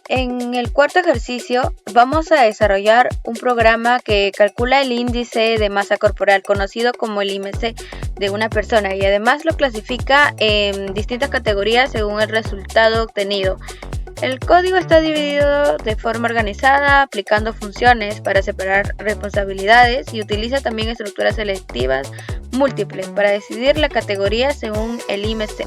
En el cuarto ejercicio vamos a desarrollar un programa que calcula el índice de masa corporal, conocido como el IMC de una persona, y además lo clasifica en distintas categorías según el resultado obtenido. El código está dividido de forma organizada, aplicando funciones para separar responsabilidades, y utiliza también estructuras selectivas múltiples para decidir la categoría según el IMC.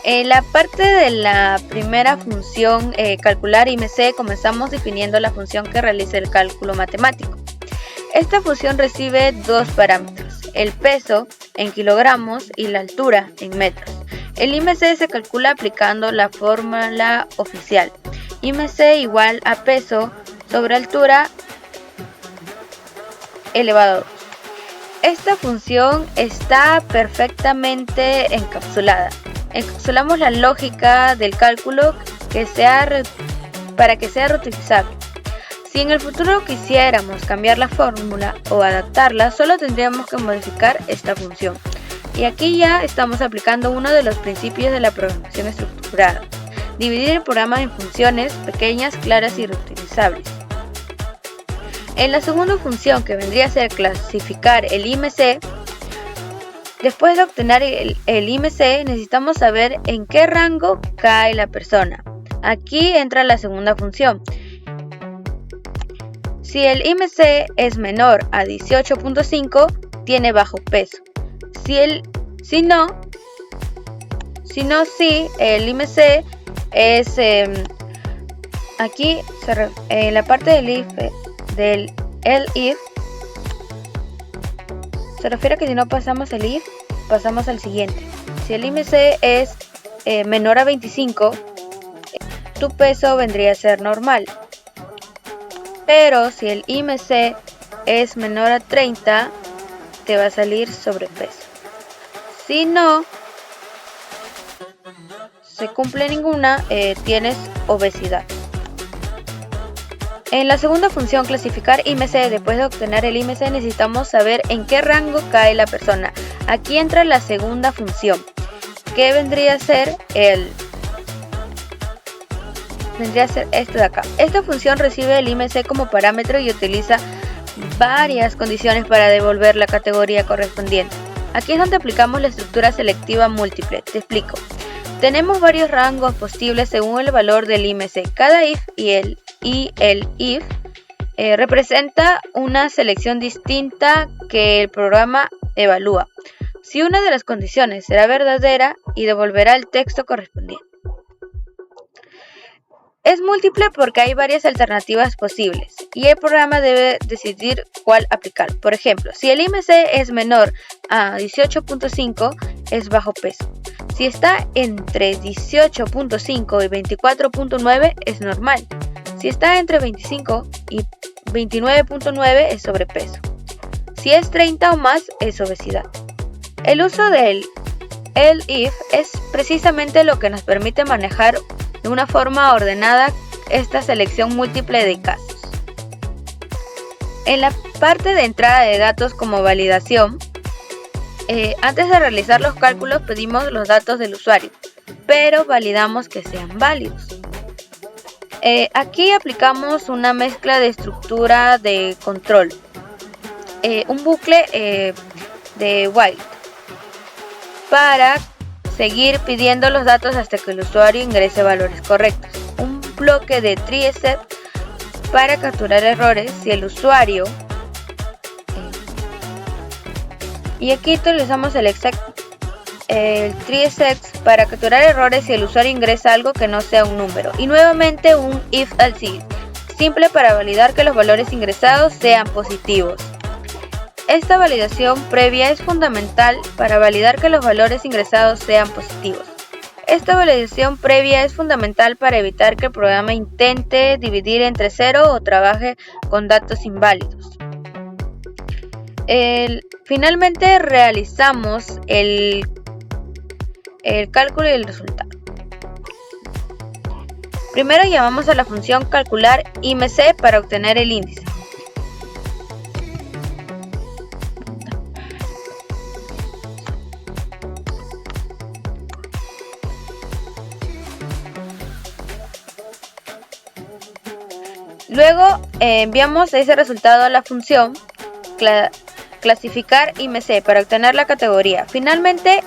En la parte de la primera función, calcular IMC, comenzamos definiendo la función que realiza el cálculo matemático. Esta función recibe dos parámetros: el peso en kilogramos y la altura en metros. El IMC se calcula aplicando la fórmula oficial: IMC igual a peso sobre altura elevado a 2. Esta función está perfectamente encapsulada. Encapsulamos la lógica del cálculo para que sea reutilizable. Si en el futuro quisiéramos cambiar la fórmula o adaptarla, solo tendríamos que modificar esta función. Y aquí ya estamos aplicando uno de los principios de la programación estructurada: dividir el programa en funciones pequeñas, claras y reutilizables. En la segunda función, que vendría a ser clasificar el IMC, después de obtener el IMC, necesitamos saber en qué rango cae la persona. Aquí entra la segunda función. Si el IMC es menor a 18.5, tiene bajo peso. Si el IMC es aquí en la parte del if se refiere a que si no pasamos el if, pasamos al siguiente. Si el IMC es menor a 25, tu peso vendría a ser normal. Pero si el IMC es menor a 30, te va a salir sobrepeso. Si no se cumple ninguna, tienes obesidad. En la segunda función, clasificar IMC, después de obtener el IMC necesitamos saber en qué rango cae la persona. Aquí entra la segunda función, que vendría a ser esto de acá. Esta función recibe el IMC como parámetro y utiliza varias condiciones para devolver la categoría correspondiente. Aquí es donde aplicamos la estructura selectiva múltiple. Te explico. Tenemos varios rangos posibles según el valor del IMC. Cada if y el if representa una selección distinta que el programa evalúa. Si una de las condiciones será verdadera, y devolverá el texto correspondiente. Es múltiple porque hay varias alternativas posibles y el programa debe decidir cuál aplicar. Por ejemplo, si el IMC es menor a 18.5, es bajo peso. Si está entre 18.5 y 24.9, es normal. Si está entre 25 y 29.9, es sobrepeso. Si es 30 o más, es obesidad. El uso del if es precisamente lo que nos permite manejar de una forma ordenada esta selección múltiple de casos. En la parte de entrada de datos como validación, antes de realizar los cálculos pedimos los datos del usuario, pero validamos que sean válidos. Aquí aplicamos una mezcla de estructura de control, un bucle de while, para seguir pidiendo los datos hasta que el usuario ingrese valores correctos. Un bloque de trie-except para capturar errores si el usuario y aquí utilizamos el trie-except para capturar errores si el usuario ingresa algo que no sea un número, y nuevamente un if-else simple para validar que los valores ingresados sean positivos. Esta validación previa es fundamental para validar que los valores ingresados sean positivos. Esta validación previa es fundamental para evitar que el programa intente dividir entre 0 o trabaje con datos inválidos. Finalmente realizamos el cálculo y el resultado. Primero llamamos a la función calcular IMC para obtener el índice. Luego enviamos ese resultado a la función clasificar IMC para obtener la categoría. Finalmente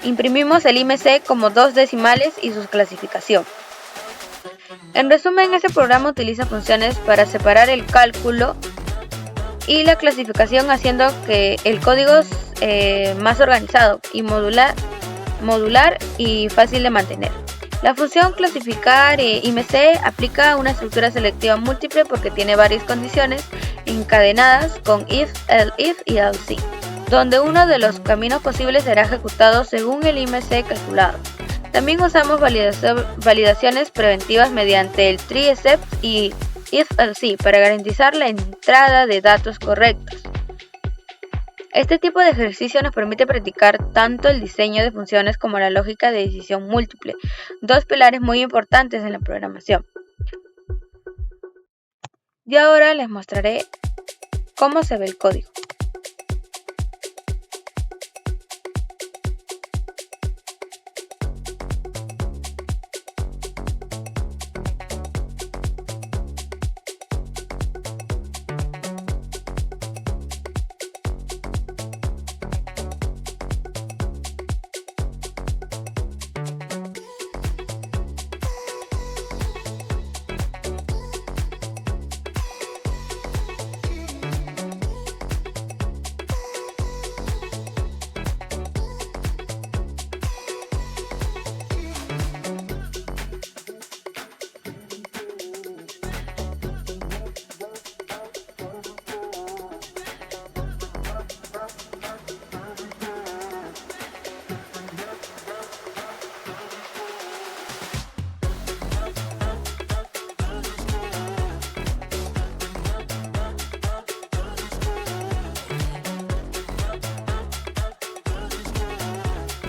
imprimimos el IMC como 2 decimales y su clasificación. En resumen, este programa utiliza funciones para separar el cálculo y la clasificación, haciendo que el código más organizado y modular y fácil de mantener. La función clasificar IMC aplica una estructura selectiva múltiple porque tiene varias condiciones encadenadas con if, elif y else, donde uno de los caminos posibles será ejecutado según el IMC calculado. También usamos validaciones preventivas mediante el tree except y if else para garantizar la entrada de datos correctos. Este tipo de ejercicio nos permite practicar tanto el diseño de funciones como la lógica de decisión múltiple, dos pilares muy importantes en la programación. Y ahora les mostraré cómo se ve el código.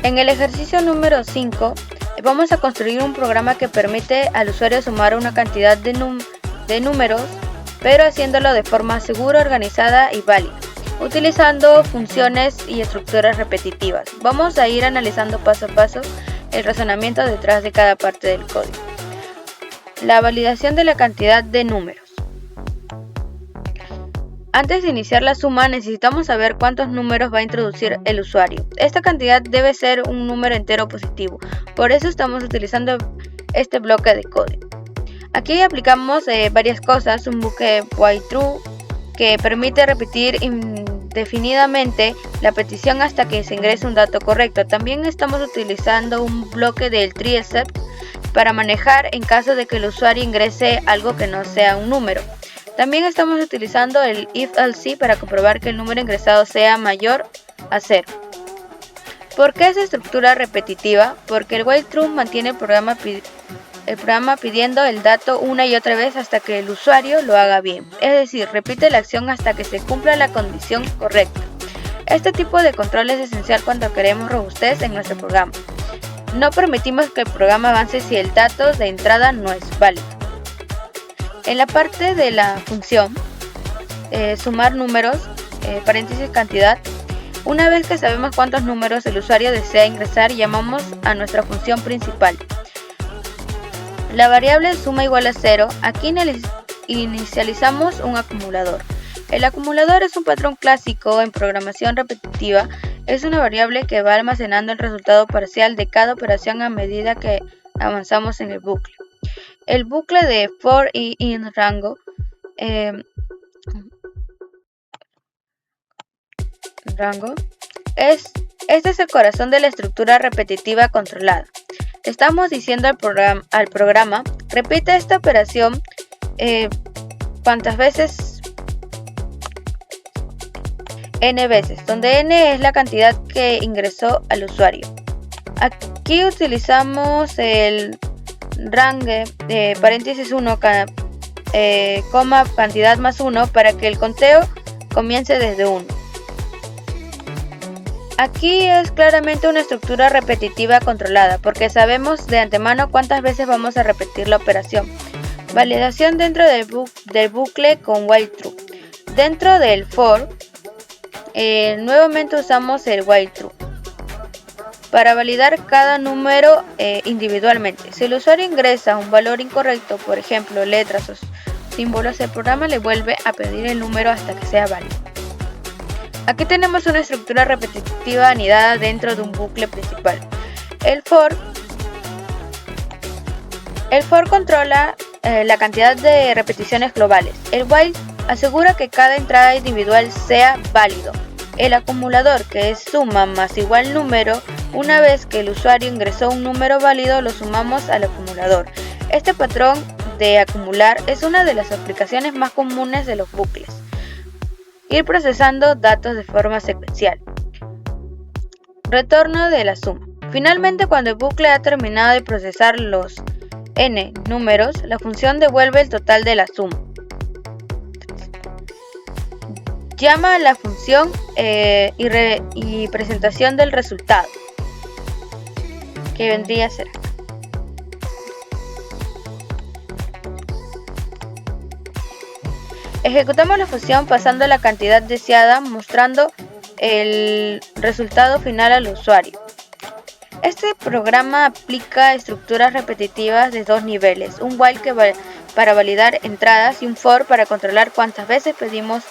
En el ejercicio número 5 vamos a construir un programa que permite al usuario sumar una cantidad de números, pero haciéndolo de forma segura, organizada y válida, utilizando funciones y estructuras repetitivas. Vamos a ir analizando paso a paso el razonamiento detrás de cada parte del código. La validación de la cantidad de números. Antes de iniciar la suma necesitamos saber cuántos números va a introducir el usuario. Esta cantidad debe ser un número entero positivo, por eso estamos utilizando este bloque de código. Aquí aplicamos varias cosas, un bucle while true que permite repetir indefinidamente la petición hasta que se ingrese un dato correcto. También estamos utilizando un bloque del tree except para manejar en caso de que el usuario ingrese algo que no sea un número. También estamos utilizando el if else para comprobar que el número ingresado sea mayor a 0. ¿Por qué esa estructura repetitiva? Porque el while true mantiene el programa pidiendo el dato una y otra vez hasta que el usuario lo haga bien. Es decir, repite la acción hasta que se cumpla la condición correcta. Este tipo de control es esencial cuando queremos robustez en nuestro programa. No permitimos que el programa avance si el dato de entrada no es válido. En la parte de la función, sumar números, paréntesis cantidad, una vez que sabemos cuántos números el usuario desea ingresar, llamamos a nuestra función principal. La variable suma igual a 0, aquí inicializamos un acumulador. El acumulador es un patrón clásico en programación repetitiva, es una variable que va almacenando el resultado parcial de cada operación a medida que avanzamos en el bucle. El bucle de for y in rango este es el corazón de la estructura repetitiva controlada. Estamos diciendo al programa repite esta operación cuantas veces, n veces, donde n es la cantidad que ingresó al usuario. Aquí utilizamos el range paréntesis 1, coma cantidad más 1 para que el conteo comience desde 1. Aquí es claramente una estructura repetitiva controlada porque sabemos de antemano cuántas veces vamos a repetir la operación. Validación dentro del bucle con while true. Dentro del for, nuevamente usamos el while true para validar cada número individualmente. Si el usuario ingresa un valor incorrecto, por ejemplo letras símbolos, el programa le vuelve a pedir el número hasta que sea válido. Aquí tenemos una estructura repetitiva anidada dentro de un bucle principal. El for controla la cantidad de repeticiones globales. El while asegura que cada entrada individual sea válido. El acumulador, que es suma más igual número, una vez que el usuario ingresó un número válido, lo sumamos al acumulador. Este patrón de acumular es una de las aplicaciones más comunes de los bucles. Ir procesando datos de forma secuencial. Retorno de la suma. Finalmente, cuando el bucle ha terminado de procesar los n números, la función devuelve el total de la suma. Llama a la función y presentación del resultado, que vendría a ser acá. Ejecutamos la función pasando la cantidad deseada, mostrando el resultado final al usuario. Este programa aplica estructuras repetitivas de dos niveles, un while para validar entradas y un for para controlar cuántas veces pedimos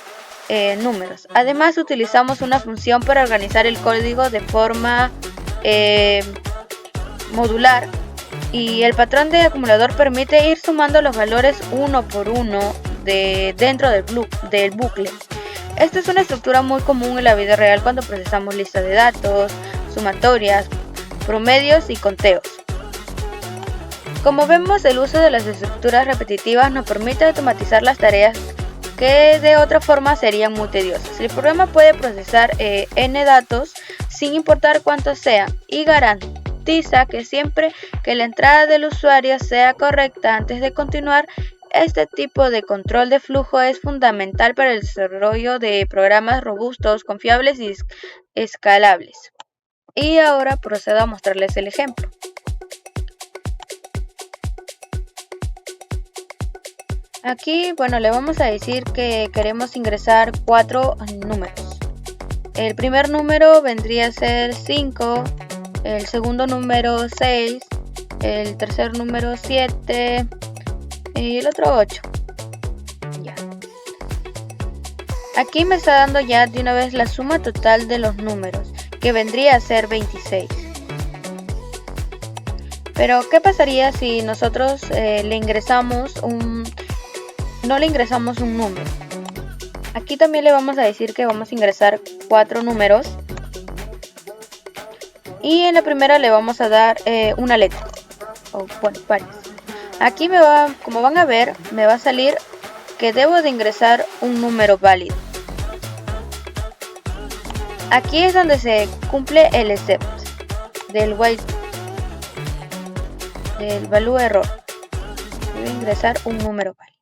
números. Además, utilizamos una función para organizar el código de forma modular, y el patrón de acumulador permite ir sumando los valores uno por uno dentro del bucle. Esta es una estructura muy común en la vida real cuando procesamos listas de datos, sumatorias, promedios y conteos. Como vemos, el uso de las estructuras repetitivas nos permite automatizar las tareas que de otra forma serían muy tediosas. El programa puede procesar n datos sin importar cuántos sean, y garantiza que siempre que la entrada del usuario sea correcta antes de continuar. Este tipo de control de flujo es fundamental para el desarrollo de programas robustos, confiables y escalables. Y ahora procedo a mostrarles el ejemplo. Aquí, le vamos a decir que queremos ingresar 4 números. El primer número vendría a ser 5, el segundo número 6, el tercer número 7 y el otro 8. Ya. Aquí me está dando ya de una vez la suma total de los números, que vendría a ser 26. Pero ¿qué pasaría si nosotros no le ingresamos un número? Aquí también le vamos a decir que vamos a ingresar 4 números, y en la primera le vamos a dar una letra, o varias. Aquí como van a ver, me va a salir que debo de ingresar un número válido. Aquí es donde se cumple el except del while, del value error. Debo ingresar un número válido.